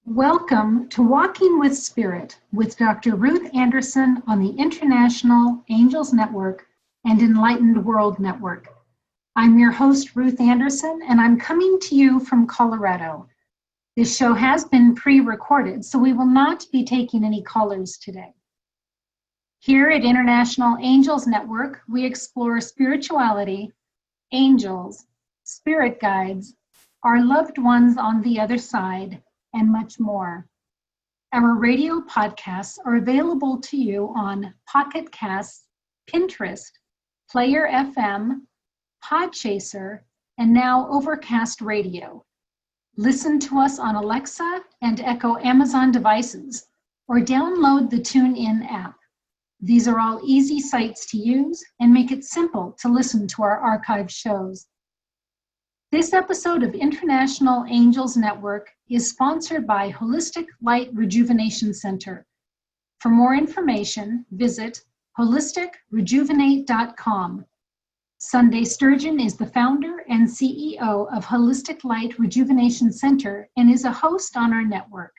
Welcome to Walking with Spirit with Dr. Ruth Anderson on the International Angels Network and Enlightened World Network. I'm your host, Ruth Anderson, and I'm coming to you from Colorado. This show has been pre-recorded, so we will not be taking any callers today. Here at International Angels Network, we explore spirituality, angels, spirit guides, our loved ones on the other side, and much more. Our radio podcasts are available to you on Pocket Casts, Pinterest, Player FM, Podchaser, and now Overcast Radio. Listen to us on Alexa and Echo Amazon devices, or download the TuneIn app. These are all easy sites to use and make it simple to listen to our archived shows. This episode of International Angels Network is sponsored by Holistic Light Rejuvenation Center. For more information, visit holisticrejuvenate.com. Sunday Sturgeon is the founder and CEO of Holistic Light Rejuvenation Center and is a host on our network.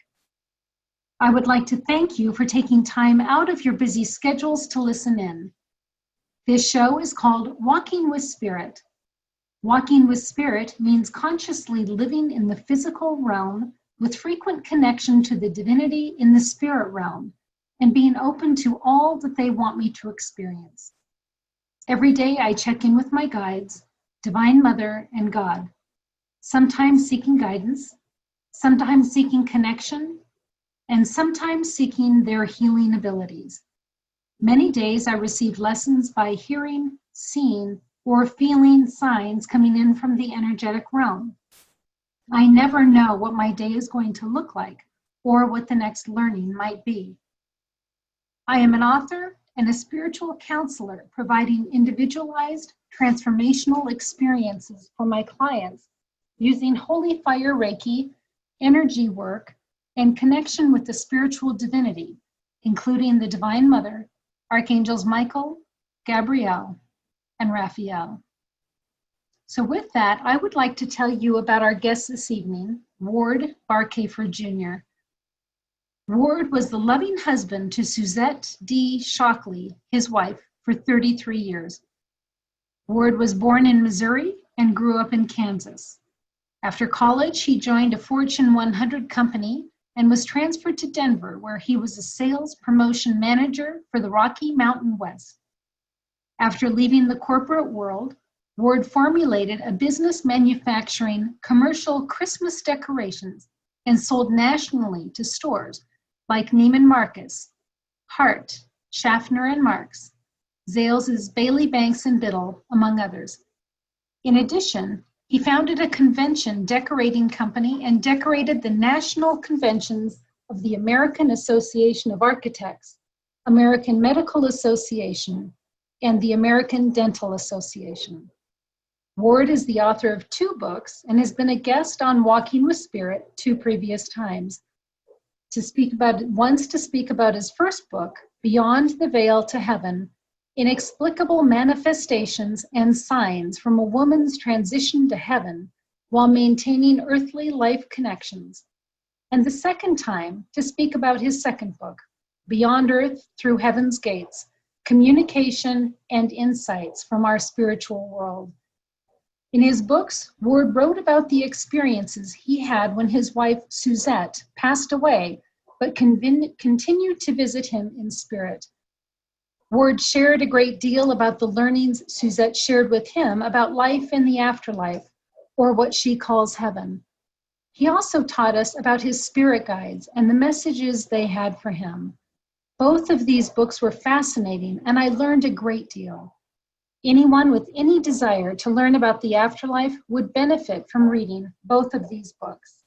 I would like to thank you for taking time out of your busy schedules to listen in. This show is called Walking with Spirit. Walking with Spirit means consciously living in the physical realm with frequent connection to the divinity in the spirit realm and being open to all that they want me to experience. Every day I check in with my guides, Divine Mother and God, sometimes seeking guidance, sometimes seeking connection, and sometimes seeking their healing abilities. Many days I receive lessons by hearing, seeing, or feeling signs coming in from the energetic realm. I never know what my day is going to look like or what the next learning might be. I am an author and a spiritual counselor providing individualized transformational experiences for my clients using Holy Fire Reiki, energy work, and connection with the spiritual divinity, including the Divine Mother, Archangels Michael, Gabriel, and Raphael. So with that, I would like to tell you about our guest this evening, Ward Barcafer Jr. Ward was the loving husband to Suzette D. Shockley, his wife, for 33 years. Ward was born in Missouri and grew up in Kansas. After college, he joined a Fortune 100 company and was transferred to Denver, where he was a sales promotion manager for the Rocky Mountain West. After leaving the corporate world, Ward formulated a business manufacturing commercial Christmas decorations and sold nationally to stores like Neiman Marcus, Hart, Schaffner and Marx, Zales' Bailey Banks and Biddle, among others. In addition, he founded a convention decorating company and decorated the national conventions of the American Association of Architects, American Medical Association, and the American Dental Association. Ward is the author of 2 books and has been a guest on Walking with Spirit 2 previous times. Once to speak about his first book, Beyond the Veil to Heaven, Inexplicable Manifestations and Signs from a Woman's Transition to Heaven while Maintaining Earthly Life Connections. And the second time to speak about his second book, Beyond Earth Through Heaven's Gates, Communication and Insights from Our Spiritual World. In his books, Ward wrote about the experiences he had when his wife, Suzette, passed away, but continued to visit him in spirit. Ward shared a great deal about the learnings Suzette shared with him about life in the afterlife, or what she calls heaven. He also taught us about his spirit guides and the messages they had for him. Both of these books were fascinating, and I learned a great deal. Anyone with any desire to learn about the afterlife would benefit from reading both of these books.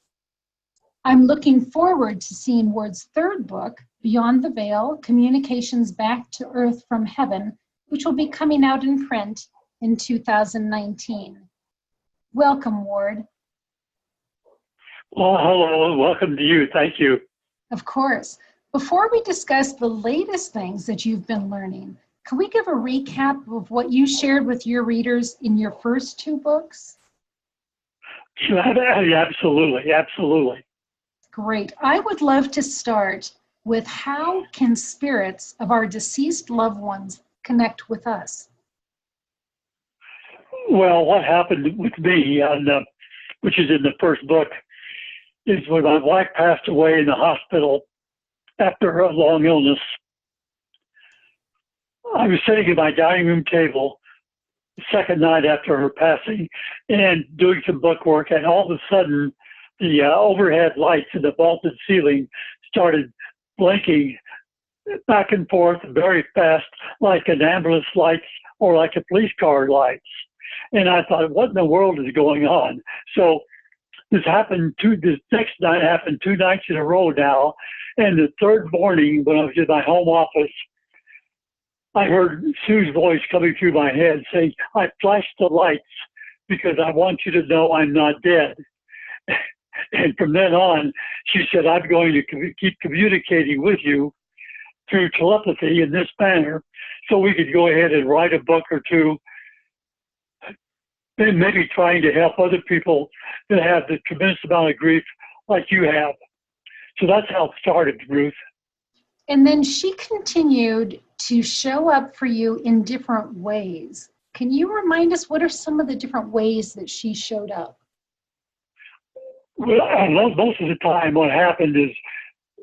I'm looking forward to seeing Ward's third book, Beyond the Veil, Communications Back to Earth from Heaven, which will be coming out in print in 2019. Welcome, Ward. Well, hello, and welcome to you. Thank you. Of course. Before we discuss the latest things that you've been learning, can we give a recap of what you shared with your readers in your first 2 books? Absolutely. Great. I would love to start with how can spirits of our deceased loved ones connect with us? Well, what happened with me, which is in the first book, is when my wife passed away in the hospital after a long illness. I was sitting at my dining room table the second night after her passing and doing some book work, and all of a sudden the overhead lights in the vaulted ceiling started blinking back and forth very fast, like an ambulance lights or like a police car lights. And I thought, what in the world is going on? So this next night happened 2 nights in a row now. And the third morning, when I was in my home office, I heard Sue's voice coming through my head saying, I flashed the lights because I want you to know I'm not dead. And from then on, she said, I'm going to keep communicating with you through telepathy in this manner so we could go ahead and write a book or two, and maybe trying to help other people that have the tremendous amount of grief like you have. So that's how it started, Ruth. And then she continued to show up for you in different ways. Can you remind us what are some of the different ways that she showed up? Well, most of the time what happened is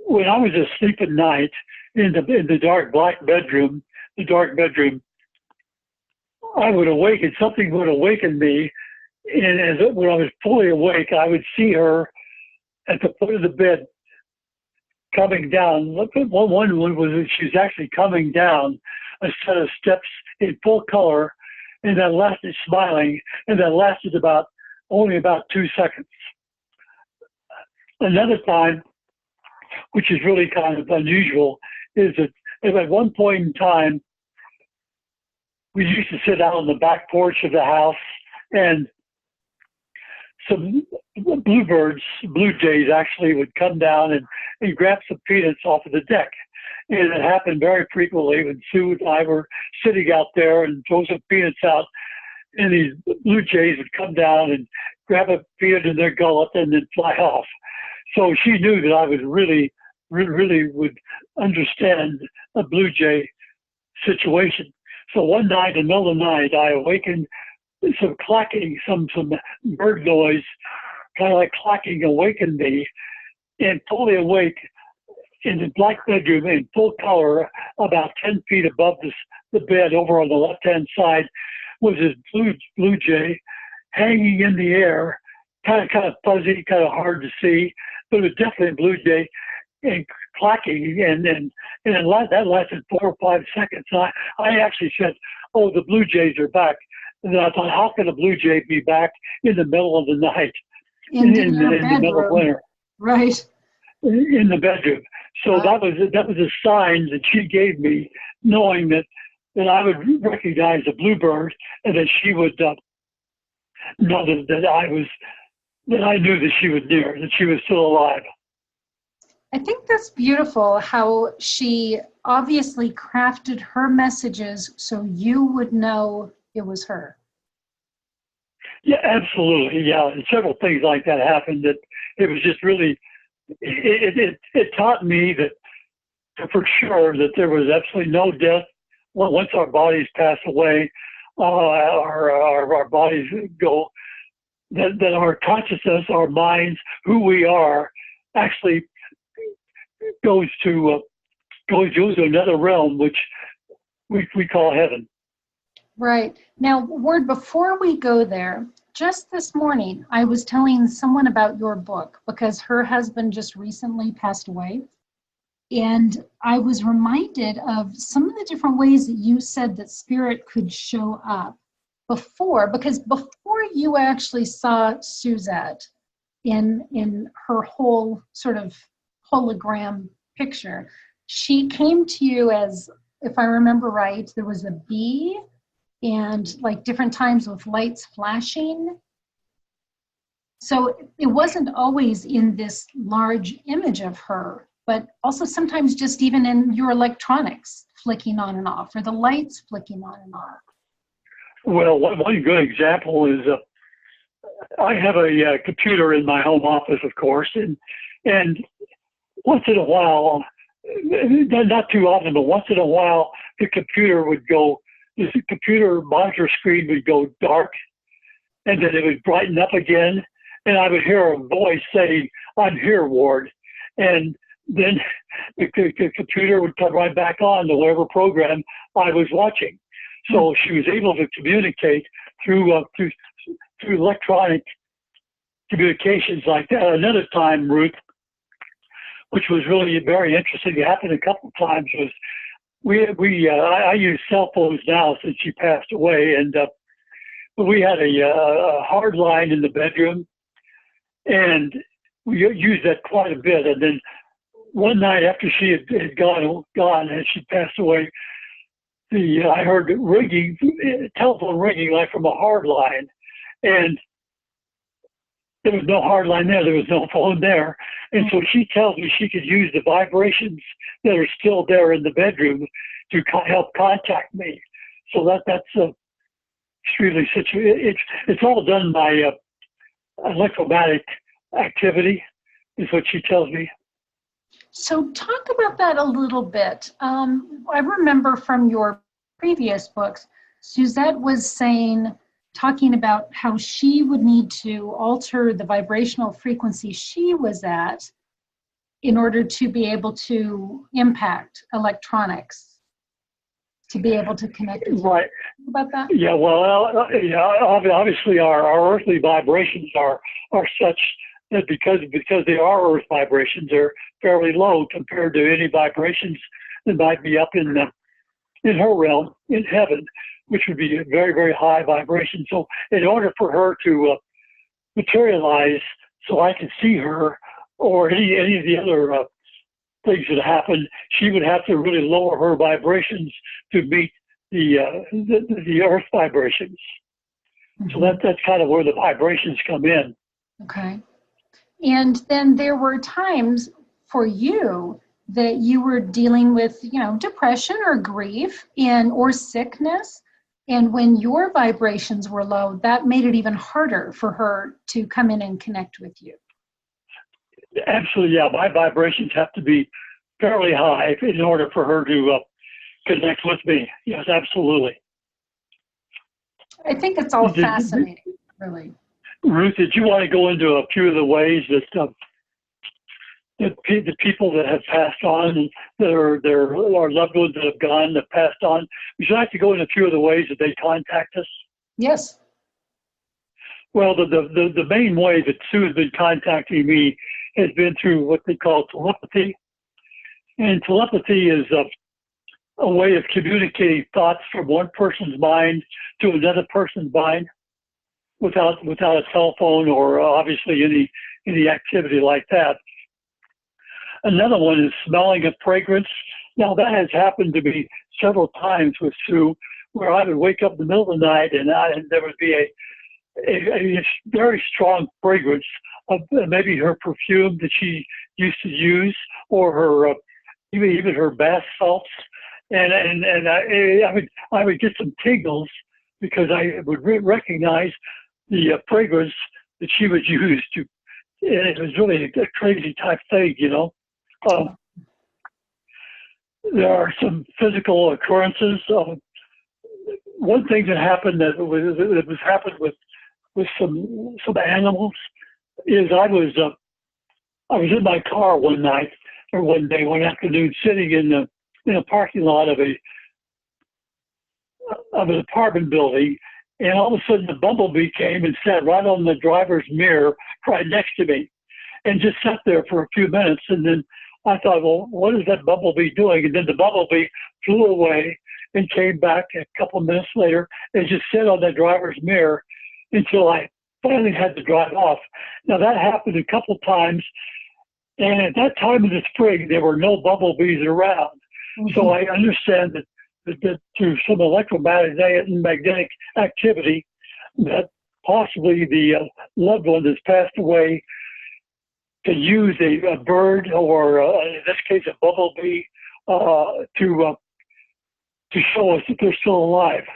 when I was asleep at night in the dark bedroom, I would awaken, something would awaken me, and when I was fully awake, I would see her at the foot of the bed coming down. One was she was actually coming down a set of steps in full color, and that lasted smiling, and that lasted only about 2 seconds. Another time, which is really kind of unusual, is that at one point in time, we used to sit out on the back porch of the house, and some blue jays actually would come down and grab some peanuts off of the deck. And it happened very frequently when Sue and I were sitting out there and throw some peanuts out, and these blue jays would come down and grab a peanut in their gullet and then fly off. So she knew that I was really would understand a blue jay situation. So one night, in the middle of the night, I awakened, some clacking, some bird noise, kind of like clacking awakened me, and fully awake in the black bedroom in full color, about 10 feet above the bed over on the left-hand side, was this blue jay hanging in the air, kind of fuzzy, kind of hard to see, but it was definitely a blue jay, and clacking, and that lasted 4 or 5 seconds. I actually said, oh, the blue jays are back. And then I thought, how can a blue jay be back in the middle of the night, in the middle of winter? Right. In the bedroom. So that was a sign that she gave me, knowing that I would recognize a bluebird, and that she would know that I knew that she was near, that she was still alive. I think that's beautiful how she obviously crafted her messages so you would know it was her. Yeah, absolutely. Yeah, and several things like that happened. That it was just really, it taught me that for sure that there was absolutely no death. Once our bodies pass away, our bodies go, that our consciousness, our minds, who we are, actually goes to another realm, which we call heaven. Right. Now, Ward, before we go there, just this morning, I was telling someone about your book because her husband just recently passed away. And I was reminded of some of the different ways that you said that spirit could show up because before you actually saw Suzette in her whole sort of hologram picture, she came to you as, if I remember right, there was a bee and like different times with lights flashing. So it wasn't always in this large image of her, but also sometimes just even in your electronics flicking on and off, or the lights flicking on and off. Well, one good example is I have a computer in my home office, of course, and once in a while, not too often, but once in a while, the computer monitor screen would go dark, and then it would brighten up again, and I would hear a voice saying, "I'm here, Ward," and then the computer would come right back on to whatever program I was watching. So she was able to communicate through electronic communications like that. Another time, Ruth, which was really very interesting, it happened a couple of times, was I use cell phones now since she passed away, and we had a hard line in the bedroom, and we used that quite a bit. And then one night after she had gone and she passed away, I heard ringing, telephone ringing like from a hard line, and there was no hard line there. There was no phone there. And so she tells me she could use the vibrations that are still there in the bedroom to help contact me. So that's extremely situated. It's all done by electromagnetic activity, is what she tells me. So talk about that a little bit. I remember from your previous books, Suzette was talking about how she would need to alter the vibrational frequency she was at in order to be able to impact electronics, to be able to connect with right. You. About that? Yeah, well, obviously our earthly vibrations are such that because they are earth vibrations, they're fairly low compared to any vibrations that might be up in her realm, in heaven, which would be a very, very high vibration. So in order for her to materialize so I could see her or any of the other things that happen, she would have to really lower her vibrations to meet the earth vibrations. Mm-hmm. So that's kind of where the vibrations come in. Okay. And then there were times for you that you were dealing with, depression or grief or sickness. And when your vibrations were low, that made it even harder for her to come in and connect with you. Absolutely, yeah. My vibrations have to be fairly high in order for her to connect with me. Yes, absolutely. I think it's all fascinating, really. Ruth, did you want to go into a few of the ways that the people that have passed on, and that are our loved ones that have gone, that passed on, would you like to go into a few of the ways that they contact us? Yes. Well, the main way that Sue has been contacting me has been through what they call telepathy. And telepathy is a way of communicating thoughts from one person's mind to another person's mind without a telephone or obviously any activity like that. Another one is smelling of fragrance. Now that has happened to me several times with Sue, where I would wake up in the middle of the night and there would be a very strong fragrance of maybe her perfume that she used to use, or her even her bath salts, and I would get some tingles because I would recognize the fragrance that she would use to. And it was really a crazy type thing, There are some physical occurrences. One thing that happened that was happened with some animals is I was in my car one afternoon, sitting in a parking lot of an apartment building, and all of a sudden the bumblebee came and sat right on the driver's mirror right next to me, and just sat there for a few minutes. And then I thought, well, what is that bumblebee doing? And then the bumblebee flew away and came back a couple of minutes later and just sat on the driver's mirror until I finally had to drive off. Now that happened a couple of times, and at that time of the spring, there were no bumblebees around. Mm-hmm. So I understand that through some electromagnetic activity, that possibly the loved one that's passed away can use a bird, or in this case a bumblebee, to show us that they're still alive.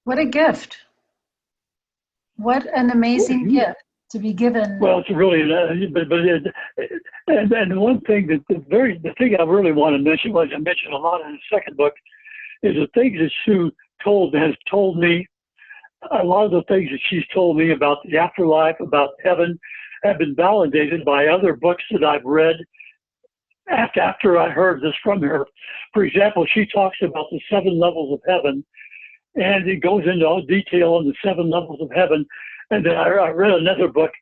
What a gift. What an amazing gift to be given. Well, it's really, and one thing the thing I really want to mention, was I mentioned a lot in the second book, is the things that Sue has told me. A lot of the things that she's told me about the afterlife, about heaven, have been validated by other books that I've read after I heard this from her. For example, she talks about the 7 levels of heaven, and it goes into all detail on the 7 levels of heaven. And then I read another book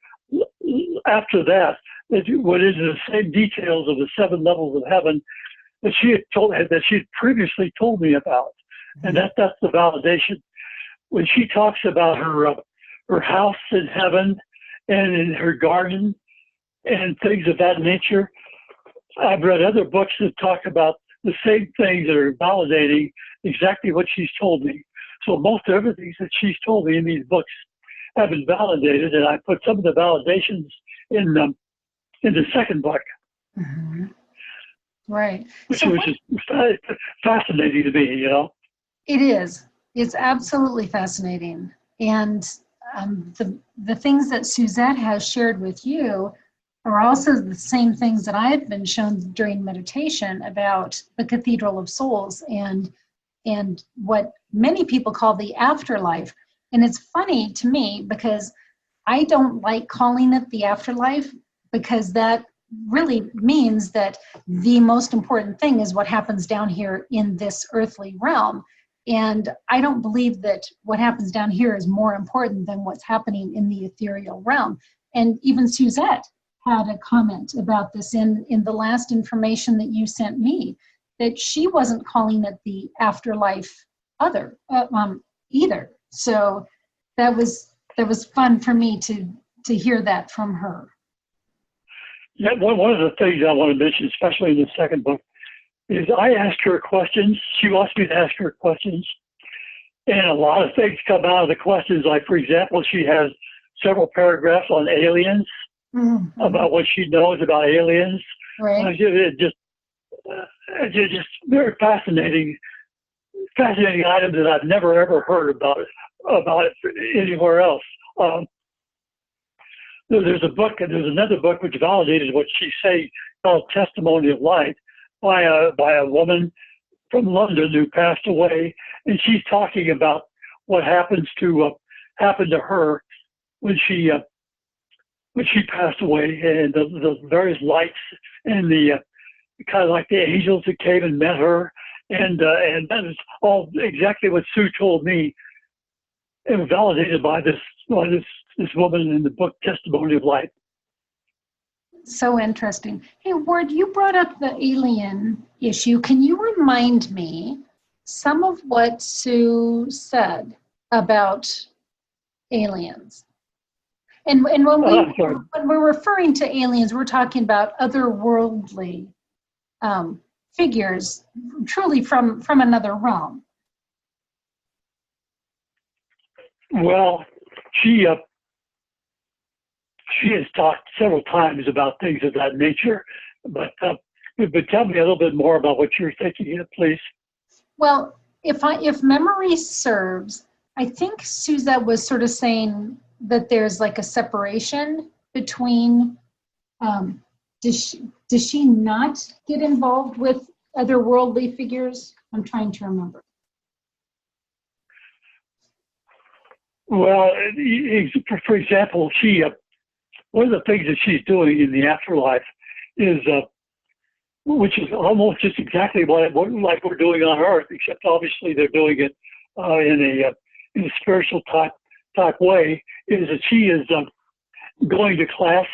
after that went into the same details of the 7 levels of heaven that she had previously told me about. And that's the validation. When she talks about her house in heaven and in her garden and things of that nature, I've read other books that talk about the same things that are validating exactly what she's told me. So most everything that she's told me in these books have been validated, and I put some of the validations in the second book. Mm-hmm. Right. Which is fascinating to me, you know. It is. It's absolutely fascinating. And the things that Suzette has shared with you are also the same things that I've been shown during meditation about the Cathedral of Souls and what many people call the afterlife. And it's funny to me because I don't like calling it the afterlife, because that really means that the most important thing is what happens down here in this earthly realm. And I don't believe that what happens down here is more important than what's happening in the ethereal realm. And even Suzette had a comment about this in the last information that you sent me, that she wasn't calling it the afterlife either. So that was fun for me to hear that from her. Yeah, one of the things I want to mention, especially in the second book, is I asked her questions. She wants me to ask her questions. And a lot of things come out of the questions. Like, for example, she has several paragraphs on aliens, mm-hmm. about what she knows about aliens. Right. It's just very fascinating items that I've never, ever heard about it anywhere else. There's another book which validated what she said, called Testimony of Light, by a woman from London who passed away, and she's talking about what happened to her when she passed away, and the various lights and the kind of like the angels that came and met her, and that is all exactly what Sue told me, and validated by this woman in the book Testimony of Light. So interesting. Hey, Ward, you brought up the alien issue. Can you remind me some of what Sue said about aliens? And when we're referring to aliens, we're talking about otherworldly figures, truly from another realm. Well, she has talked several times about things of that nature, but tell me a little bit more about what you're thinking, please. Well, if memory serves, I think Suzette was sort of saying that there's like a separation between, does she not get involved with otherworldly figures? I'm trying to remember. Well, for example, one of the things that she's doing in the afterlife is, which is almost just exactly like we're doing on Earth, except obviously they're doing it in a spiritual type way, is that she is going to class.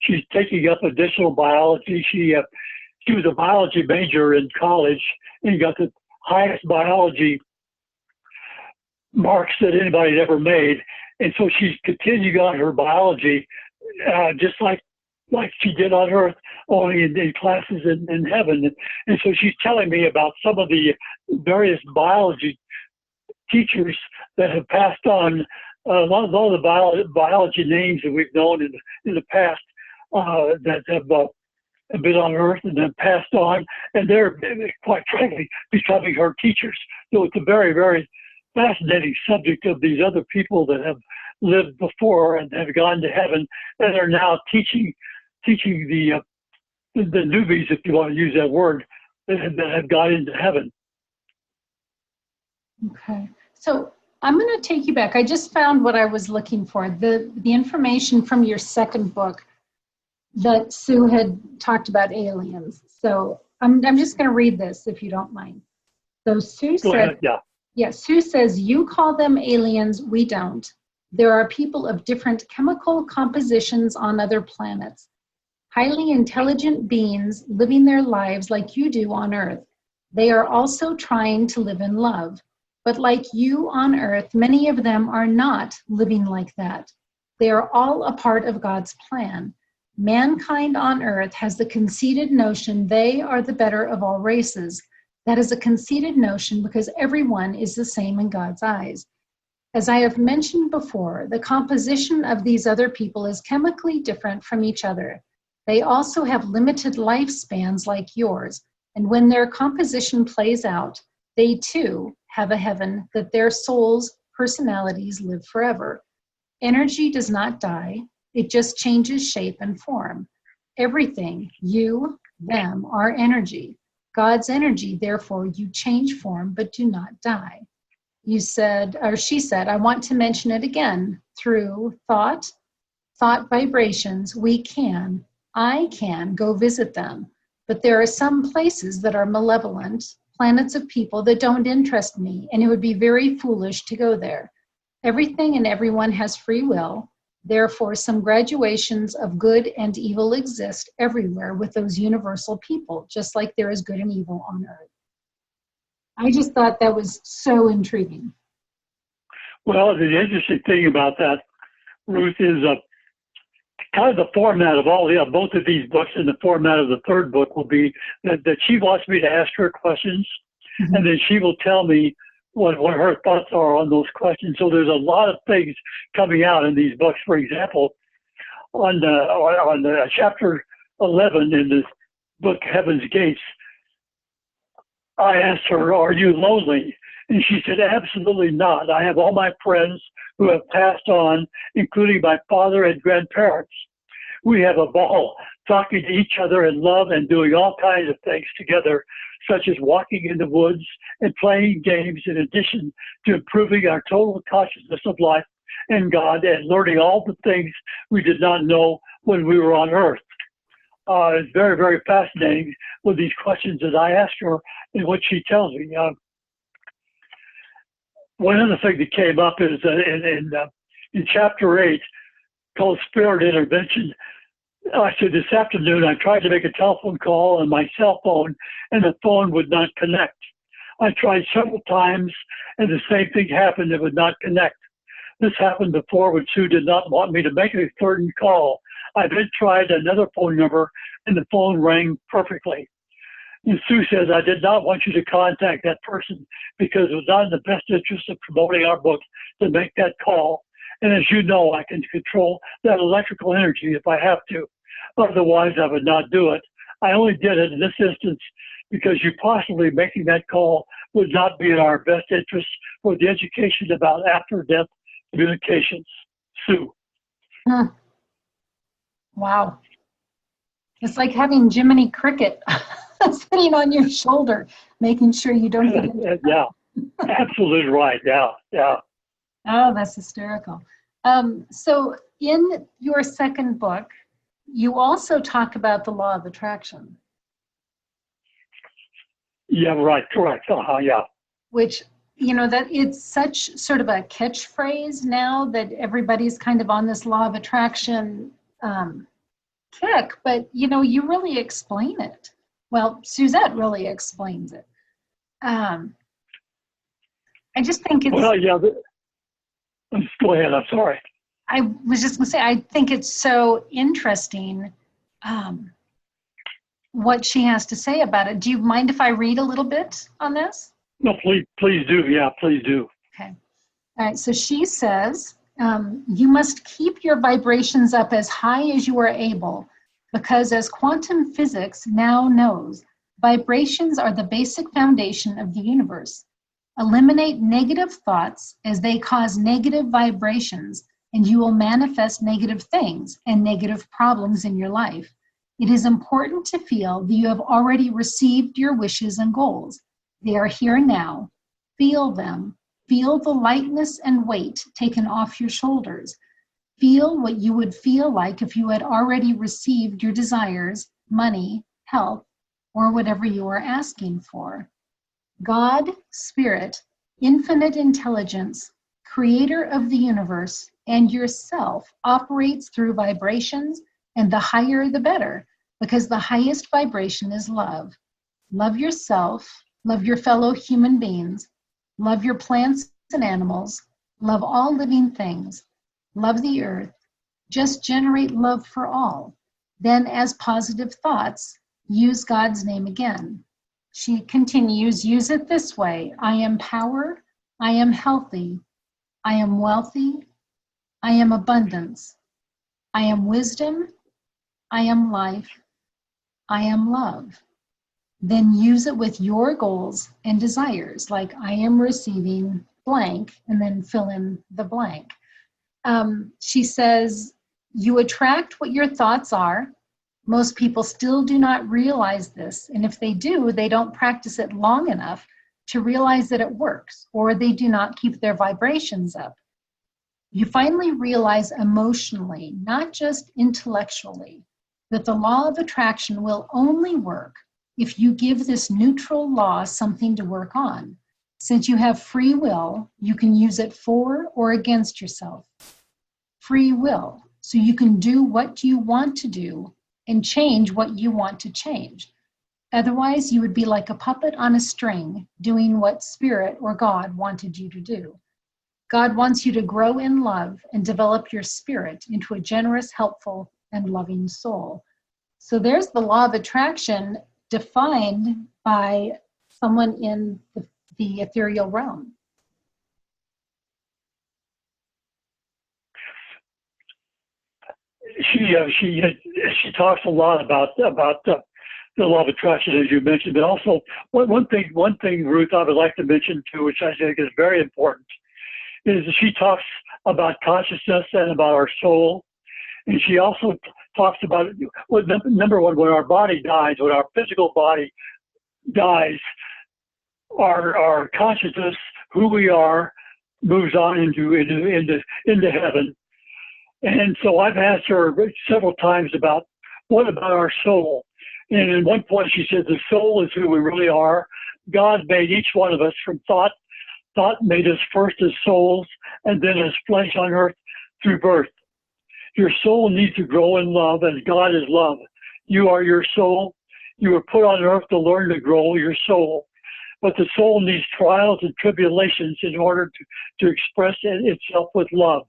She's taking up additional biology. She was a biology major in college and got the highest biology marks that anybody had ever made. And so she's continuing on her biology, just like she did on Earth, only in classes in heaven. And so she's telling me about some of the various biology teachers that have passed on, a lot of the biology names that we've known in the past that have been on Earth and then passed on, and they're quite frankly becoming her teachers. So it's a very, very fascinating subject of these other people that have lived before and have gone to heaven and are now teaching the newbies, if you want to use that word, that have gone into heaven. Okay, so I'm going to take you back. I just found what I was looking for, the information from your second book that Sue had talked about aliens. So I'm just going to read this if you don't mind. So Sue Go said, ahead, yeah. yeah, Sue says, you call them aliens, we don't. There are people of different chemical compositions on other planets. Highly intelligent beings living their lives like you do on Earth. They are also trying to live in love. But like you on Earth, many of them are not living like that. They are all a part of God's plan. Mankind on Earth has the conceited notion they are the better of all races. That is a conceited notion because everyone is the same in God's eyes. As I have mentioned before, the composition of these other people is chemically different from each other. They also have limited lifespans like yours, and when their composition plays out, they too have a heaven that their souls, personalities live forever. Energy does not die, it just changes shape and form. Everything, you, them, are energy. God's energy, therefore you change form but do not die. You said, or she said, I want to mention it again. Through thought vibrations, I can go visit them. But there are some places that are malevolent, planets of people that don't interest me, and it would be very foolish to go there. Everything and everyone has free will. Therefore, some graduations of good and evil exist everywhere with those universal people, just like there is good and evil on Earth. I just thought that was so intriguing. Well, the interesting thing about that, Ruth, is kind of the format of both of these books, and the format of the third book will be that she wants me to ask her questions, and then she will tell me what her thoughts are on those questions. So there's a lot of things coming out in these books. For example, on chapter 11 in this book, Heaven's Gates, I asked her, are you lonely? And she said, absolutely not. I have all my friends who have passed on, including my father and grandparents. We have a ball talking to each other in love and doing all kinds of things together, such as walking in the woods and playing games, in addition to improving our total consciousness of life and God and learning all the things we did not know when we were on Earth. It's very, very fascinating with these questions that I ask her and what she tells me. One other thing that came up is in chapter 8, called Spirit Intervention. I said this afternoon I tried to make a telephone call on my cell phone and the phone would not connect. I tried several times and the same thing happened, it would not connect. This happened before when Sue did not want me to make a certain call. I then tried another phone number and the phone rang perfectly. And Sue says, I did not want you to contact that person because it was not in the best interest of promoting our book to make that call. And as you know, I can control that electrical energy if I have to. Otherwise, I would not do it. I only did it in this instance because you possibly making that call would not be in our best interest for the education about after-death communications. Sue. Huh. Wow. It's like having Jiminy Cricket sitting on your shoulder, making sure you don't get into Yeah, absolutely right. Yeah, yeah. Oh, that's hysterical. So in your second book, you also talk about the law of attraction. Yeah, right, correct. Yeah. Which, you know, that it's such sort of a catchphrase now that everybody's kind of on this law of attraction kick, but, you know, you really explain it. Well, Suzette really explains it. I just think it's... Well, yeah. Go ahead, I'm sorry. I was just going to say, I think it's so interesting what she has to say about it. Do you mind if I read a little bit on this? No, please do. Yeah, please do. Okay. All right, so she says, you must keep your vibrations up as high as you are able, because as quantum physics now knows, vibrations are the basic foundation of the universe. Eliminate negative thoughts as they cause negative vibrations, and you will manifest negative things and negative problems in your life. It is important to feel that you have already received your wishes and goals. They are here now. Feel them. Feel the lightness and weight taken off your shoulders. Feel what you would feel like if you had already received your desires, money, health, or whatever you are asking for. God, Spirit, infinite intelligence, creator of the universe, and yourself operates through vibrations, and the higher the better, because the highest vibration is love. Love yourself, love your fellow human beings, love your plants and animals, love all living things, love the earth, just generate love for all. Then as positive thoughts, use God's name again. She continues, use it this way. I am power, I am healthy, I am wealthy, I am abundance, I am wisdom, I am life, I am love. Then use it with your goals and desires, like I am receiving blank, and then fill in the blank. She says, you attract what your thoughts are. Most people still do not realize this, and if they do, they don't practice it long enough to realize that it works, or they do not keep their vibrations up. You finally realize emotionally, not just intellectually, that the law of attraction will only work if you give this neutral law something to work on. Since you have free will, you can use it for or against yourself. Free will, so you can do what you want to do and change what you want to change. Otherwise, you would be like a puppet on a string doing what Spirit or God wanted you to do. God wants you to grow in love and develop your spirit into a generous, helpful, and loving soul. So there's the law of attraction defined by someone in the ethereal realm. She talks a lot about the law of attraction, as you mentioned, but also one thing, Ruth, I would like to mention too, which I think is very important, is that she talks about consciousness and about our soul, and she also talks about, well, number one, when our body dies, when our physical body dies, our consciousness, who we are, moves on into heaven. And so I've asked her several times about what about our soul. And at one point she said the soul is who we really are. God made each one of us from thought. Thought made us first as souls and then as flesh on earth through birth. Your soul needs to grow in love, as God is love. You are your soul. You were put on earth to learn to grow your soul. But the soul needs trials and tribulations in order to express itself with love.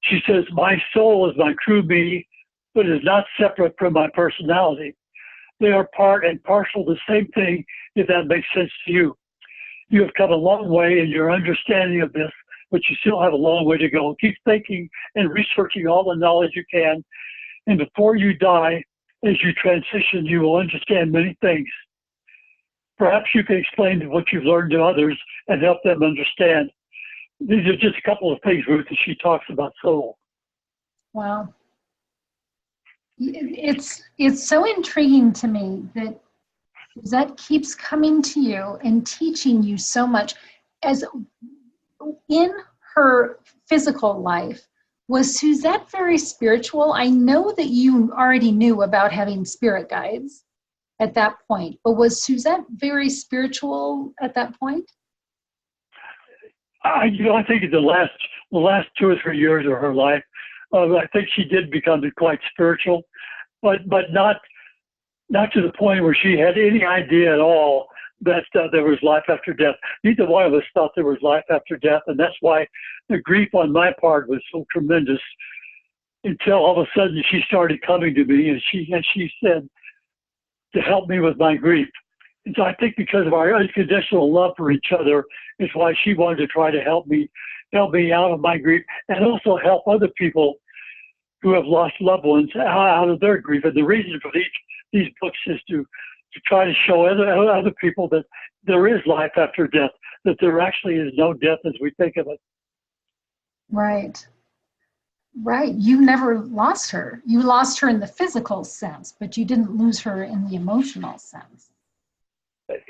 She says, my soul is my true me, but is not separate from my personality. They are part and parcel the same thing, if that makes sense to you. You have come a long way in your understanding of this, but you still have a long way to go. Keep thinking and researching all the knowledge you can. And before you die, as you transition, you will understand many things. Perhaps you can explain what you've learned to others and help them understand. These are just a couple of things, Ruth, that she talks about soul. Wow. It's so intriguing to me that Suzette keeps coming to you and teaching you so much. As in her physical life, was Suzette very spiritual? I know that you already knew about having spirit guides at that point, but was Suzette very spiritual at that point? I think in the last 2 or 3 years of her life, I think she did become quite spiritual, but not to the point where she had any idea at all that there was life after death. Neither one of us thought there was life after death, and that's why the grief on my part was so tremendous. Until all of a sudden she started coming to me, and she said to help me with my grief. And so I think because of our unconditional love for each other is why she wanted to try to help me out of my grief, and also help other people who have lost loved ones out of their grief. And the reason for these books is to try to show other people that there is life after death, that there actually is no death as we think of it. Right. Right. You never lost her. You lost her in the physical sense, but you didn't lose her in the emotional sense.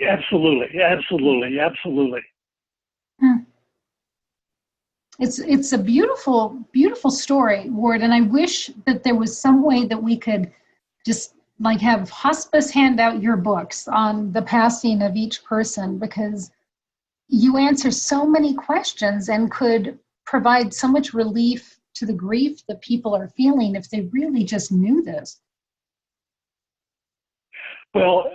Absolutely, absolutely, absolutely. It's a beautiful, beautiful story, Ward, and I wish that there was some way that we could just like have hospice hand out your books on the passing of each person, because you answer so many questions and could provide so much relief to the grief that people are feeling if they really just knew this. Well,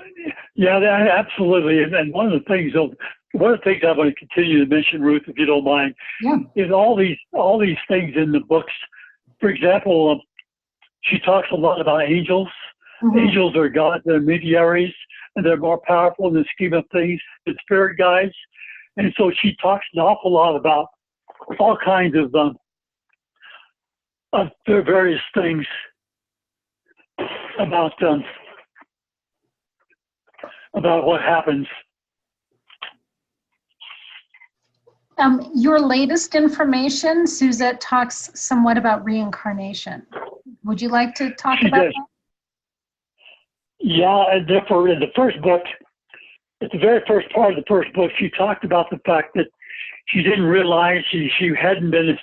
yeah, absolutely. And one of the things I want to continue to mention, Ruth, if you don't mind, Yeah. is all these things in the books. For example, she talks a lot about angels. Mm-hmm. Angels are God's intermediaries, and they're more powerful in the scheme of things than spirit guides. And so she talks an awful lot about all kinds of various things about what happens. Your latest information, Suzette talks somewhat about reincarnation. Would you like to talk about that? Yeah, and therefore in the first book, at the very first part of the first book, she talked about the fact that she didn't realize she hadn't been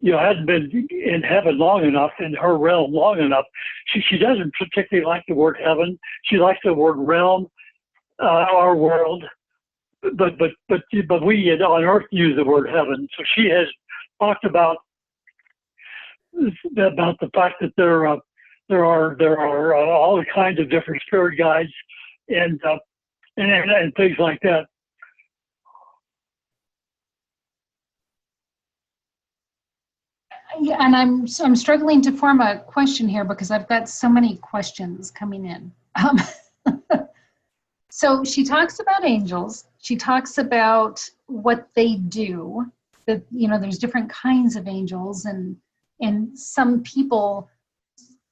in heaven long enough, in her realm long enough. She doesn't particularly like the word heaven. She likes the word realm, our world. But we on Earth use the word heaven. So she has talked about the fact that there are all kinds of different spirit guides and things like that. Yeah, and I'm struggling to form a question here because I've got so many questions coming in. So she talks about angels. She talks about what they do. That there's different kinds of angels, and some people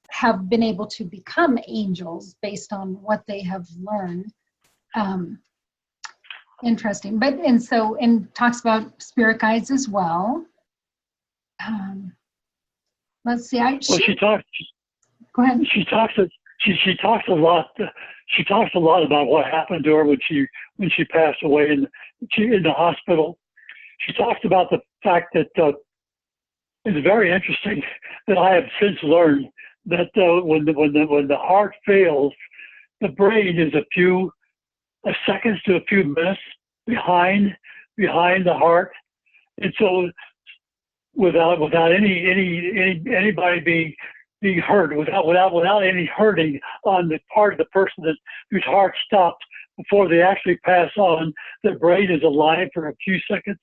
have been able to become angels based on what they have learned. Interesting, and talks about spirit guides as well. Let's see. She talks. Go ahead. She talks a lot. She talks a lot about what happened to her when she passed away in the hospital. She talks about the fact that it's very interesting that I have since learned that when the heart fails, the brain is a few seconds to a few minutes behind the heart, and so without anybody being hurt, without any hurting on the part of the person whose heart stopped before they actually pass on, the brain is alive for a few seconds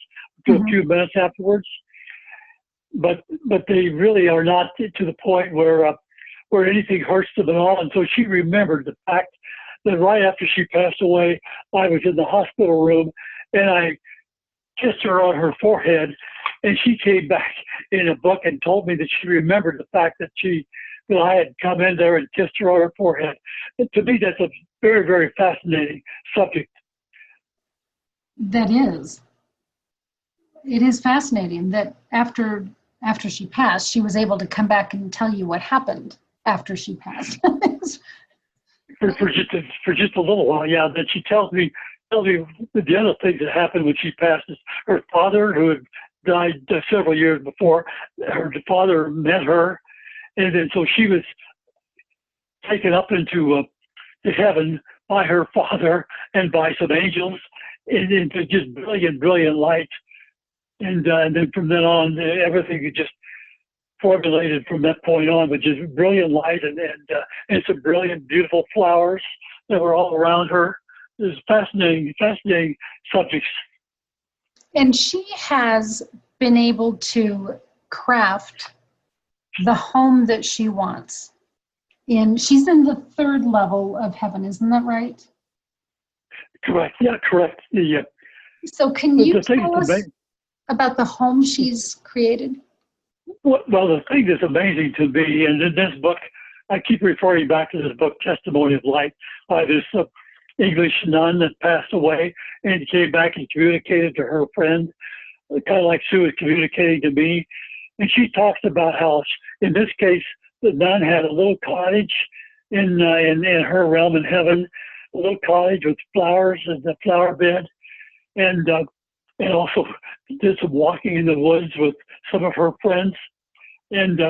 to a few minutes afterwards. But they really are not to the point where anything hurts them at all. And so she remembered the fact that right after she passed away, I was in the hospital room and I kissed her on her forehead, and she came back in a book and told me that she remembered the fact that I had come in there and kissed her on her forehead. And to me, that's a very, very fascinating subject. That is. It is fascinating that after she passed, she was able to come back and tell you what happened after she passed. for just a little while, yeah. That she tells me the other things that happened when she passed is her father, who had died several years before, her father met her, and then so she was taken up into to heaven by her father and by some angels, and into just brilliant light. And then from then on, everything just formulated from that point on, with just brilliant light and some brilliant, beautiful flowers that were all around her. It was fascinating subjects. And she has been able to craft the home that she wants. And she's in the third level of heaven, isn't that right? Correct. Yeah, correct. Yeah. So can you tell us about the home she's created? Well, the thing that's amazing to me, and in this book, I keep referring back to this book, Testimony of Light, by this English nun that passed away and came back and communicated to her friend, kind of like Sue was communicating to me. And she talks about how, in this case, the nun had a little cottage in her realm in heaven, a little cottage with flowers and the flower bed, and also did some walking in the woods with some of her friends. And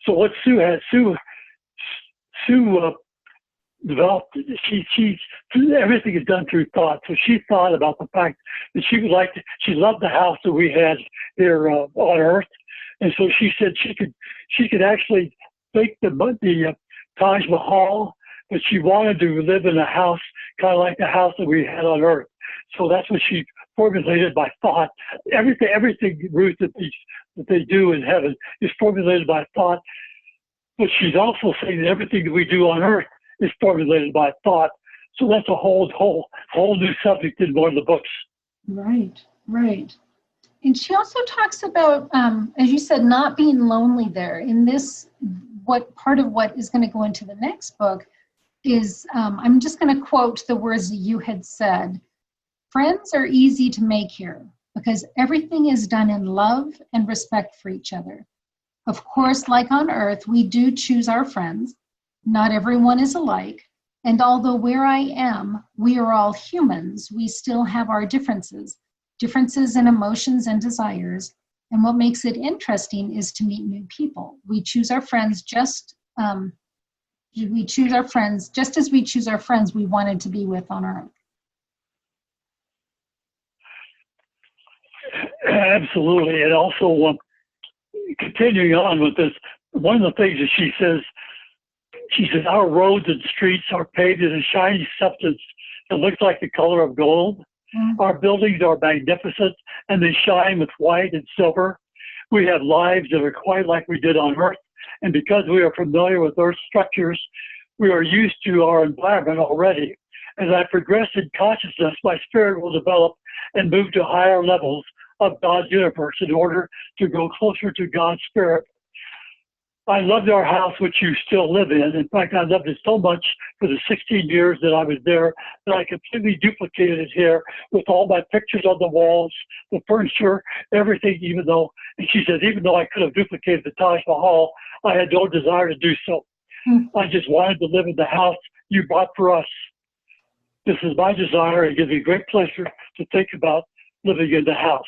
so what Sue developed, everything is done through thought. So she thought about the fact that she loved the house that we had here on Earth, and so she said she could actually make the Taj Mahal, but she wanted to live in a house kind of like the house that we had on Earth. So that's what she formulated by thought. Everything, Ruth, that they do in heaven is formulated by thought. But she's also saying that everything that we do on Earth is formulated by thought. So that's a whole new subject in one of the books. Right, right. And she also talks about, as you said, not being lonely there. In this, what part of what is going to go into the next book is, I'm just going to quote the words that you had said. Friends are easy to make here because everything is done in love and respect for each other. Of course, like on Earth, we do choose our friends. Not everyone is alike. And although where I am, we are all humans, we still have our differences in emotions and desires. And what makes it interesting is to meet new people. We choose our friends just as we choose our friends we wanted to be with on Earth. Absolutely. And also, continuing on with this, one of the things that she says, our roads and streets are paved in a shiny substance that looks like the color of gold. Mm-hmm. Our buildings are magnificent and they shine with white and silver. We have lives that are quite like we did on Earth. And because we are familiar with Earth's structures, we are used to our environment already. As I progress in consciousness, my spirit will develop and move to higher levels of God's universe in order to go closer to God's spirit. I loved our house, which you still live in. In fact, I loved it so much for the 16 years that I was there that I completely duplicated it here with all my pictures on the walls, the furniture, everything, and she says, even though I could have duplicated the Taj Mahal, I had no desire to do so. I just wanted to live in the house you bought for us. This is my desire. It gives me great pleasure to think about living in the house.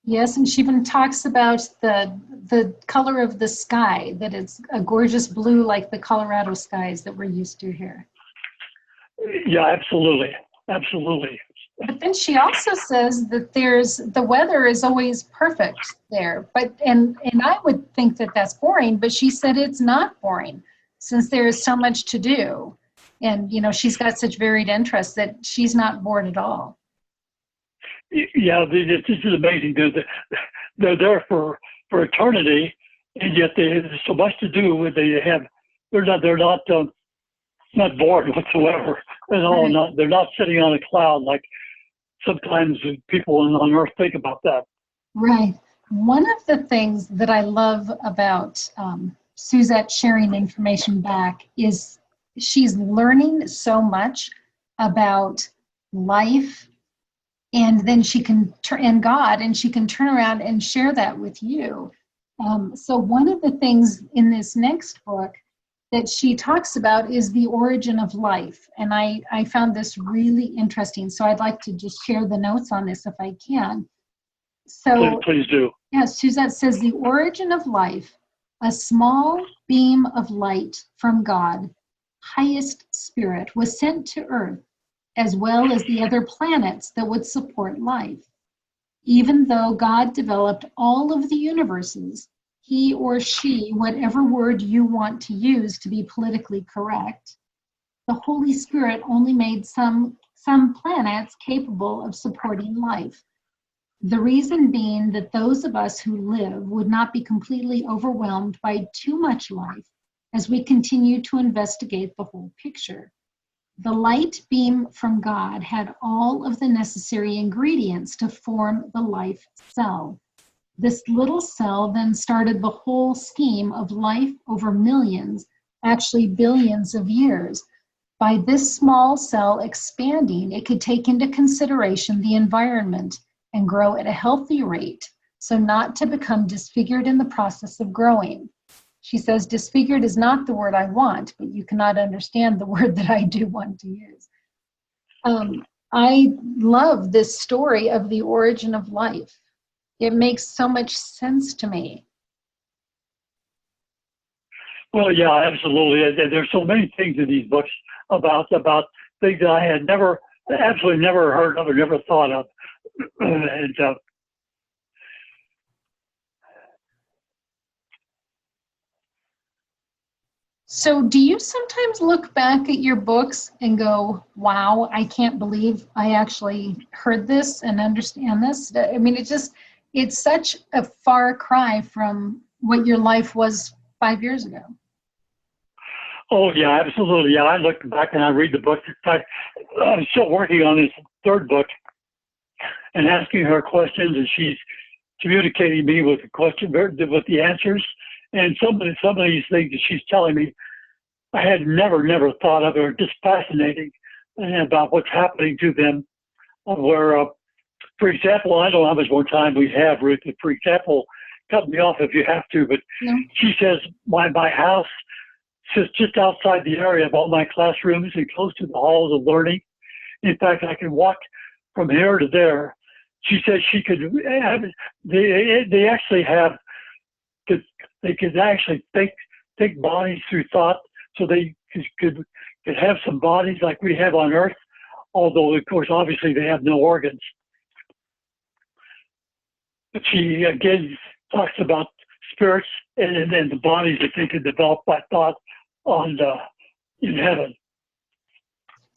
Yes, and she even talks about the color of the sky, that it's a gorgeous blue like the Colorado skies that we're used to here. Yeah, absolutely. Absolutely. But then she also says that the weather is always perfect there. And I would think that that's boring, but she said it's not boring since there is so much to do. And, she's got such varied interests that she's not bored at all. Yeah, this is amazing. They're there for eternity, and yet there's so much to do. They're not bored whatsoever at all. Right. They're not sitting on a cloud like sometimes people on Earth think about that. Right. One of the things that I love about Suzette sharing information back is she's learning so much about life. And then she can turn God, and she can turn around and share that with you. So one of the things in this next book that she talks about is the origin of life. And I found this really interesting. So I'd like to just share the notes on this if I can. So please do. Yeah, Suzette says the origin of life, a small beam of light from God, highest spirit, was sent to Earth, as well as the other planets that would support life. Even though God developed all of the universes, he or she, whatever word you want to use to be politically correct, the Holy Spirit only made some planets capable of supporting life. The reason being that those of us who live would not be completely overwhelmed by too much life as we continue to investigate the whole picture. The light beam from God had all of the necessary ingredients to form the life cell. This little cell then started the whole scheme of life over millions, actually billions of years. By this small cell expanding, it could take into consideration the environment and grow at a healthy rate so not to become disfigured in the process of growing. She says, disfigured is not the word I want, but you cannot understand the word that I do want to use. I love this story of the origin of life. It makes so much sense to me. Well, yeah, absolutely. There's so many things in these books about things that I had absolutely never heard of or never thought of. And so do you sometimes look back at your books and go, wow, I can't believe I actually heard this and understand this? I mean, it's such a far cry from what your life was 5 years ago. oh, yeah, absolutely. Yeah, I look back and I read the book. In fact, I'm still working on this third book and asking her questions, and she's communicating me with the question, with the answers. And some of these things that she's telling me, I had never thought of, or just fascinating about what's happening to them. Where, for example, I don't know how much more time we have, Ruth. For example, cut me off if you have to, but No. she says my house sits just outside the area of all my classrooms and close to the halls of learning. In fact, I can walk from here to there. She says she could have, they actually have, they could actually think bodies through thought, so they could have some bodies like we have on Earth, although of course obviously they have no organs. But she again talks about spirits and the bodies that they can develop by thought in heaven.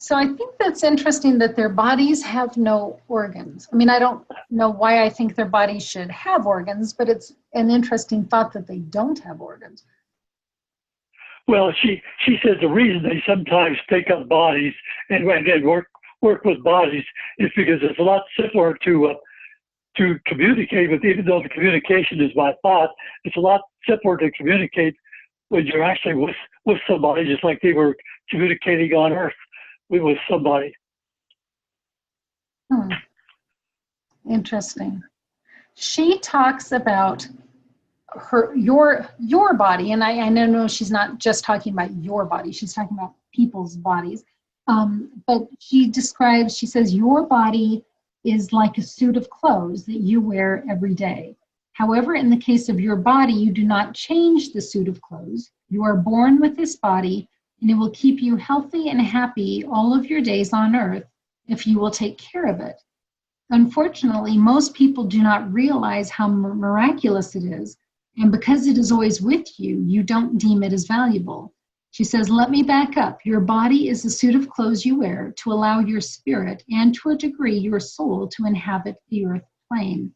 So I think that's interesting that their bodies have no organs. I mean, I don't know why I think their bodies should have organs, but it's an interesting thought that they don't have organs. Well, she says the reason they sometimes take up bodies and work with bodies is because it's a lot simpler to communicate with, even though the communication is by thought. It's a lot simpler to communicate when you're actually with somebody, just like they were communicating on Earth with somebody. Interesting. She talks about your body, and I know she's not just talking about your body, she's talking about people's bodies. But she says your body is like a suit of clothes that you wear every day. However, in the case of your body, you do not change the suit of clothes. You are born with this body, and it will keep you healthy and happy all of your days on Earth if you will take care of it. Unfortunately, most people do not realize how miraculous it is, and because it is always with you, you don't deem it as valuable. She says, let me back up. Your body is a suit of clothes you wear to allow your spirit and, to a degree, your soul to inhabit the Earth plane.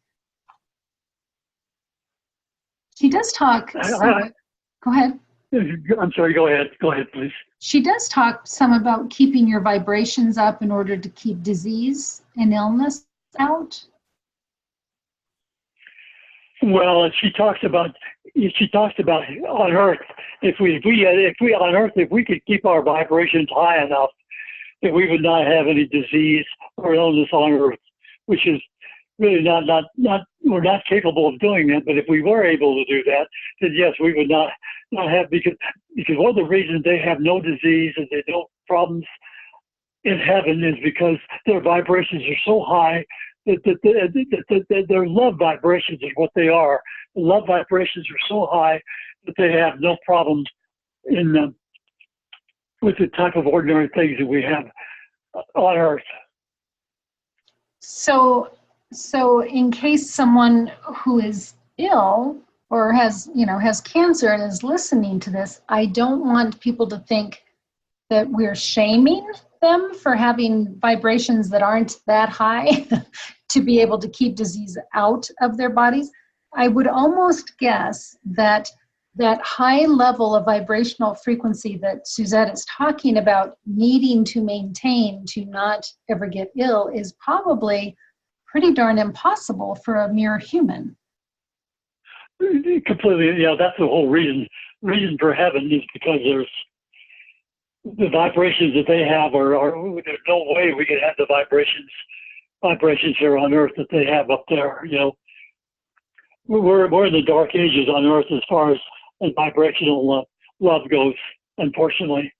She does talk. Go ahead. I'm sorry, go ahead. Go ahead, please. She does talk some about keeping your vibrations up in order to keep disease and illness out. Well, she talks about on Earth, if we could keep our vibrations high enough, that we would not have any disease or illness on Earth, which is really not we're not capable of doing that. But if we were able to do that, then yes, we would not have, because one of the reasons they have no disease and they no problems in heaven is because their vibrations are so high that their love vibrations is what they are. The love vibrations are so high that they have no problems with the type of ordinary things that we have on Earth. So in case someone who is ill or has cancer and is listening to this, I don't want people to think that we're shaming them for having vibrations that aren't that high to be able to keep disease out of their bodies. I would almost guess that high level of vibrational frequency that Suzette is talking about needing to maintain to not ever get ill is probably pretty darn impossible for a mere human. Completely, yeah, that's the whole reason for heaven, is because there's the vibrations that they have are there's no way we could have the vibrations here on Earth that they have up there, we're in the dark ages on Earth as far as vibrational love goes, unfortunately.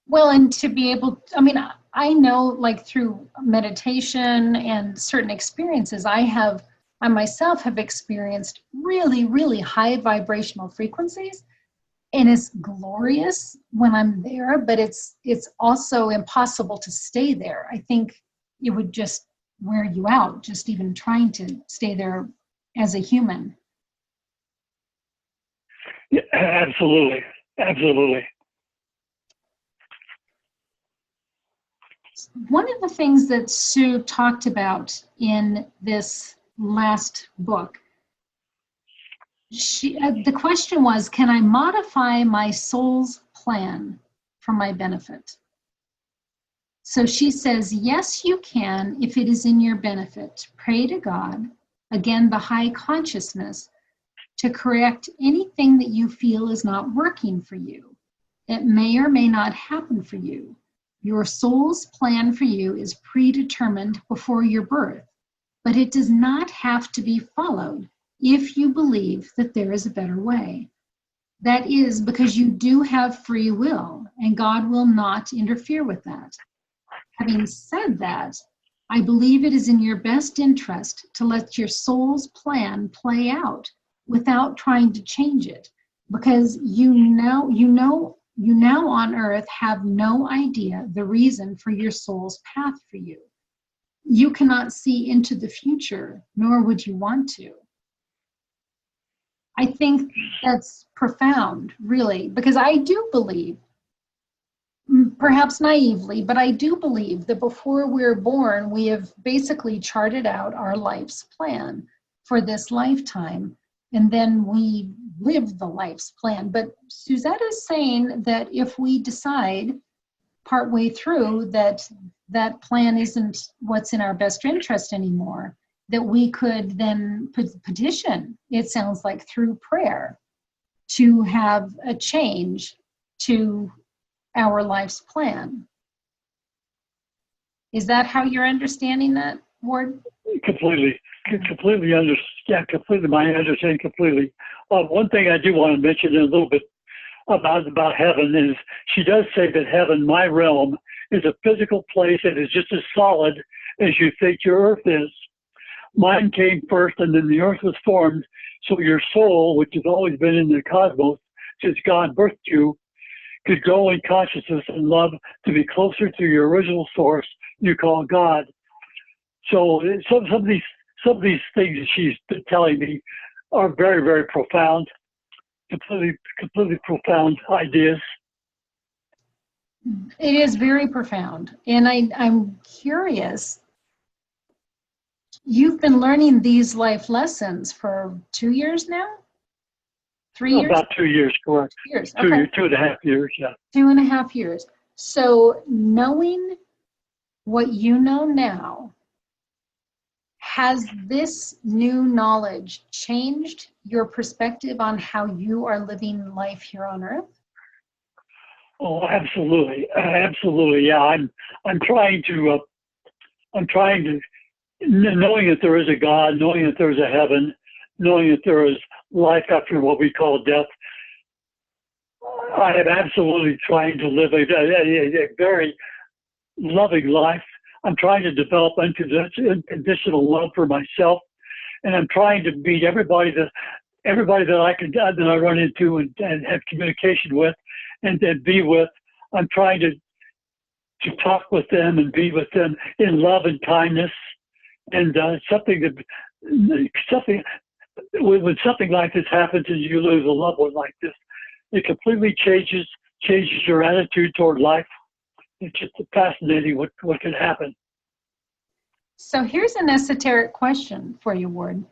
Well, and to be able, I mean, I know like through meditation and certain experiences, I myself have experienced really, really high vibrational frequencies. And it's glorious when I'm there, but it's also impossible to stay there. I think it would just wear you out, just even trying to stay there as a human. Yeah, absolutely. Absolutely. One of the things that Sue talked about in this last book, the question was, can I modify my soul's plan for my benefit? So she says, yes, you can if it is in your benefit. Pray to God, again, the high consciousness, to correct anything that you feel is not working for you. It may or may not happen for you. Your soul's plan for you is predetermined before your birth, but it does not have to be followed if you believe that there is a better way. That is because you do have free will, and God will not interfere with that. Having said that, I believe it is in your best interest to let your soul's plan play out without trying to change it, because you now on earth have no idea the reason for your soul's path for you. You cannot see into the future, nor would you want to. I think that's profound, really, because I do believe, perhaps naively, but I do believe that before we're born, we have basically charted out our life's plan for this lifetime, and then we live the life's plan. But Suzette is saying that if we decide partway through that that plan isn't what's in our best interest anymore, that we could then petition, it sounds like through prayer, to have a change to our life's plan. Is that how you're understanding that, Ward? Completely my understanding completely. One thing I do want to mention a little bit about heaven is she does say that heaven, my realm, is a physical place that is just as solid as you think your earth is. Mine came first, and then the earth was formed, so your soul, which has always been in the cosmos since God birthed you, could go in consciousness and love to be closer to your original source you call God. So some of these things that she's been telling me are very, very profound, completely profound ideas. It is very profound. And I'm curious, you've been learning these life lessons for 2 years now? 3 years? About 2 years, correct. 2 years, okay. 2.5 years, yeah. 2.5 years. So knowing what you know now, has this new knowledge changed your perspective on how you are living life here on Earth? Oh, absolutely, absolutely. Yeah, I'm trying to, knowing that there is a God, knowing that there is a heaven, knowing that there is life after what we call death. I am absolutely trying to live a very loving life. I'm trying to develop unconditional love for myself, and I'm trying to meet everybody that I run into and have communication with, and be with. I'm trying to talk with them and be with them in love and kindness, and when something like this happens and you lose a loved one like this, it completely changes your attitude toward life. It's just fascinating what can happen. So here's an esoteric question for you, Ward.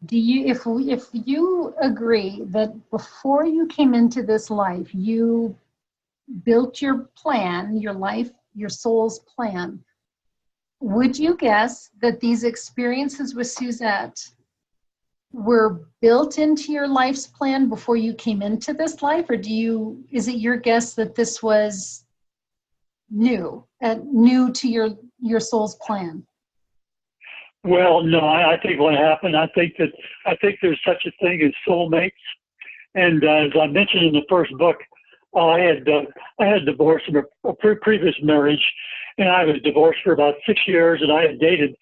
Do you, if you agree that before you came into this life, you built your plan, your life, your soul's plan, would you guess that these experiences with Suzette were built into your life's plan before you came into this life, or is it your guess that this was new to your soul's plan? Well, no, I think what happened, I think there's such a thing as soulmates. And as I mentioned in the first book, I had divorced from a previous marriage, and I was divorced for about 6 years, and I had dated,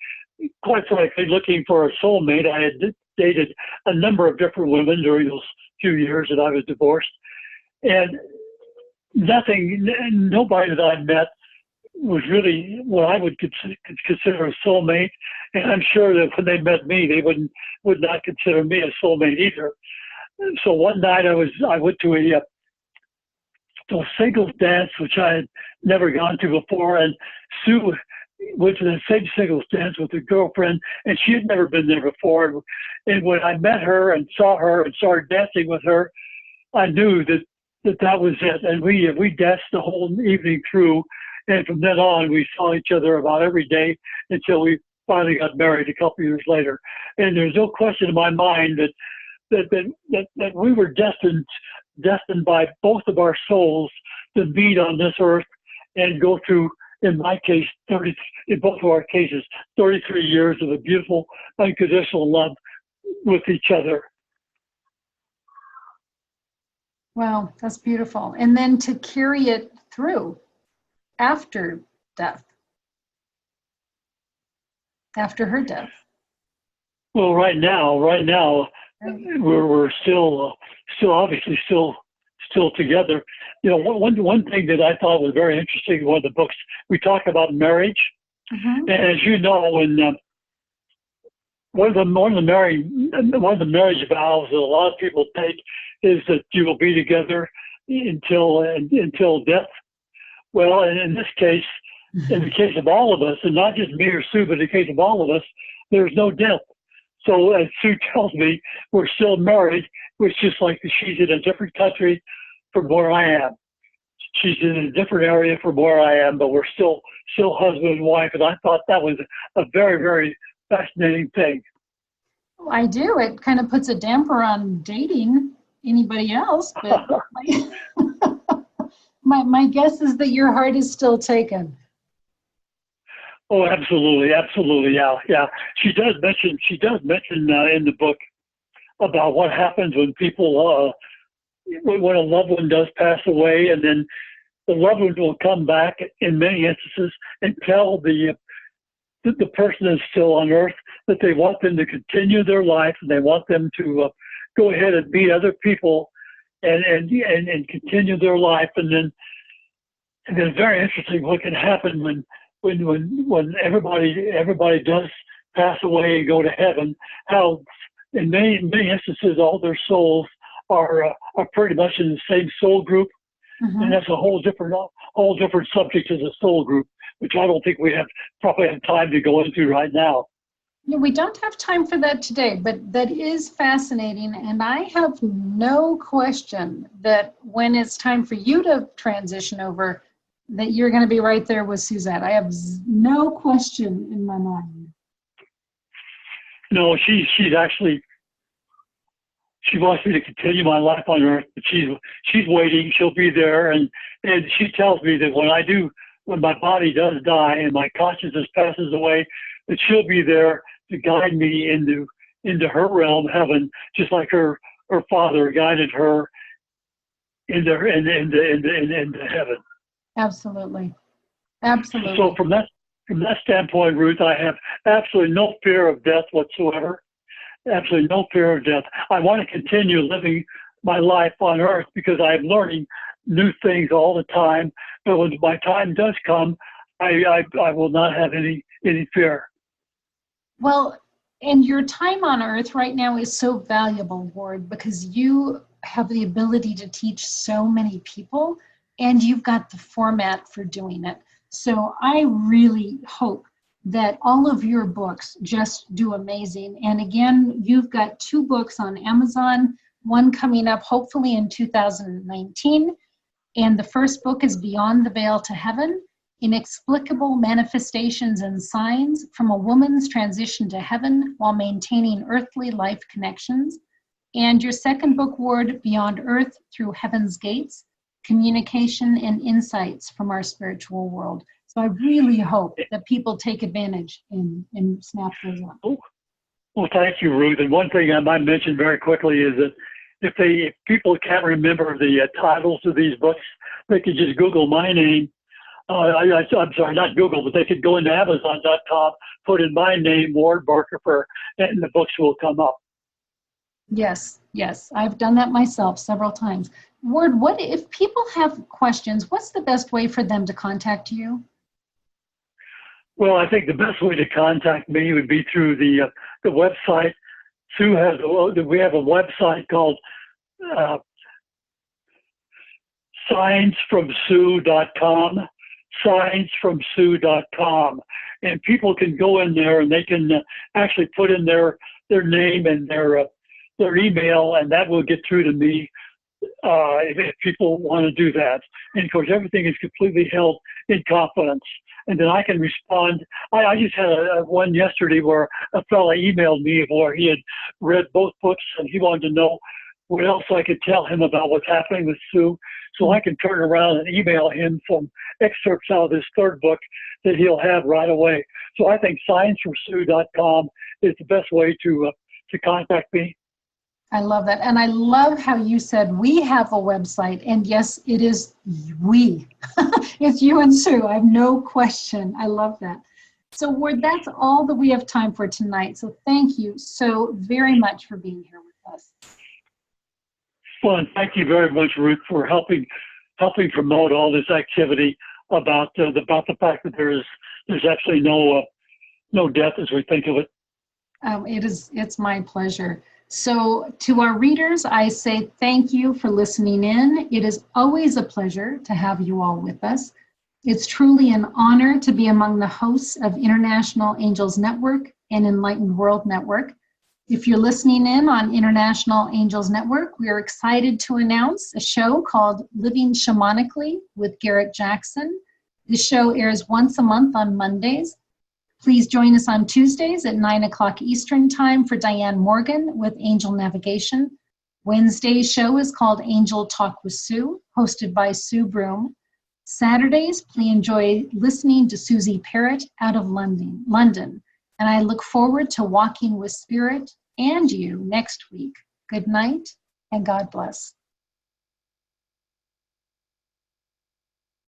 quite frankly, looking for a soulmate. I had dated a number of different women during those few years that I was divorced, and nobody that I met was really what I would consider a soulmate. And I'm sure that when they met me, they would not consider me a soulmate either. So one night I went to a singles dance, which I had never gone to before, and Sue went to the same singles dance with her girlfriend, and she had never been there before. And when I met her and saw her and started dancing with her, I knew that was it. And we danced the whole evening through, and from then on we saw each other about every day until we finally got married a couple years later. And there's no question in my mind that we were destined by both of our souls to meet on this earth and go through, in my case, in both of our cases, 33 years of a beautiful, unconditional love with each other. Wow, that's beautiful. And then to carry it through after death, after her death. Well, right now, we're still obviously still together. You know, one thing that I thought was very interesting in one of the books, we talk about marriage, and as you know, when one of the marriage vows that a lot of people take is that you will be together until death. Well, and in this case, in the case of all of us, and not just me or Sue, but in the case of all of us, there's no death. So as Sue tells me, we're still married. It's just like she's in a different country from where I am. She's in a different area from where I am, but we're still husband and wife. And I thought that was a very, very fascinating thing. Well, I do. It kind of puts a damper on dating anybody else, but my guess is that your heart is still taken. Oh, absolutely, yeah. She does mention in the book about what happens when people, when a loved one does pass away, and then the loved one will come back in many instances and tell the person that's still on earth that they want them to continue their life, and they want them to go ahead and meet other people and continue their life. And then very interesting what can happen when everybody does pass away and go to heaven, how in many instances all their souls are pretty much in the same soul group. And that's a whole different subject as a soul group, which I don't think we probably have time to go into right now. No, we don't have time for that today, but that is fascinating. And I have no question that when it's time for you to transition over, that you're going to be right there with Suzette. I have no question in my mind. No, she wants me to continue my life on earth, but she's waiting. She'll be there, and she tells me that when my body does die and my consciousness passes away, that she'll be there to guide me into her realm, heaven, just like her father guided her into heaven. Absolutely. So from that standpoint, Ruth, I have absolutely no fear of death whatsoever. Absolutely no fear of death. I want to continue living my life on earth because I'm learning new things all the time. But when my time does come, I will not have any fear. Well, and your time on earth right now is so valuable, Ward, because you have the ability to teach so many people, and you've got the format for doing it. So I really hope that all of your books just do amazing. And again, you've got 2 books on Amazon, one coming up hopefully in 2019. And the first book is Beyond the Veil to Heaven, Inexplicable Manifestations and Signs from a Woman's Transition to Heaven While Maintaining Earthly Life Connections. And your second book, Ward, Beyond Earth Through Heaven's Gates, Communication and Insights from Our Spiritual World. So I really hope that people take advantage and snap those up. Oh, well, thank you, Ruth. And one thing I might mention very quickly is that if people can't remember the titles of these books, they could just Google my name. I'm sorry, not Google, but they could go into Amazon.com, put in my name, Ward Barcafer, and the books will come up. Yes, I've done that myself several times. Ward, what if people have questions? What's the best way for them to contact you? Well, I think the best way to contact me would be through the website. We have a website called signsfromsue.com, signsfromsue.com, and people can go in there and they can actually put in their name and their email, and that will get through to me if people want to do that. And of course, everything is completely held in confidence. And then I can respond. I just had one yesterday where a fella emailed me where he had read both books and he wanted to know what else I could tell him about what's happening with Sue. So I can turn around and email him some excerpts out of this third book that he'll have right away. So I think signsfromsue.com is the best way to contact me. I love that. And I love how you said we have a website. And yes, it is we. It's you and Sue. I have no question. I love that. So Ward, that's all that we have time for tonight. So thank you so very much for being here with us. Well, and thank you very much, Ruth, for helping promote all this activity about the fact that there's actually no death as we think of it. It's my pleasure. So to our readers, I say thank you for listening in. It is always a pleasure to have you all with us. It's truly an honor to be among the hosts of International Angels Network and Enlightened World Network. If you're listening in on International Angels Network, we are excited to announce a show called Living Shamanically with Garrett Jackson. This show airs once a month on Mondays. Please join us on Tuesdays at 9 o'clock Eastern Time for Diane Morgan with Angel Navigation. Wednesday's show is called Angel Talk with Sue, hosted by Sue Broom. Saturdays, please enjoy listening to Susie Parrott out of London. And I look forward to walking with Spirit and you next week. Good night and God bless.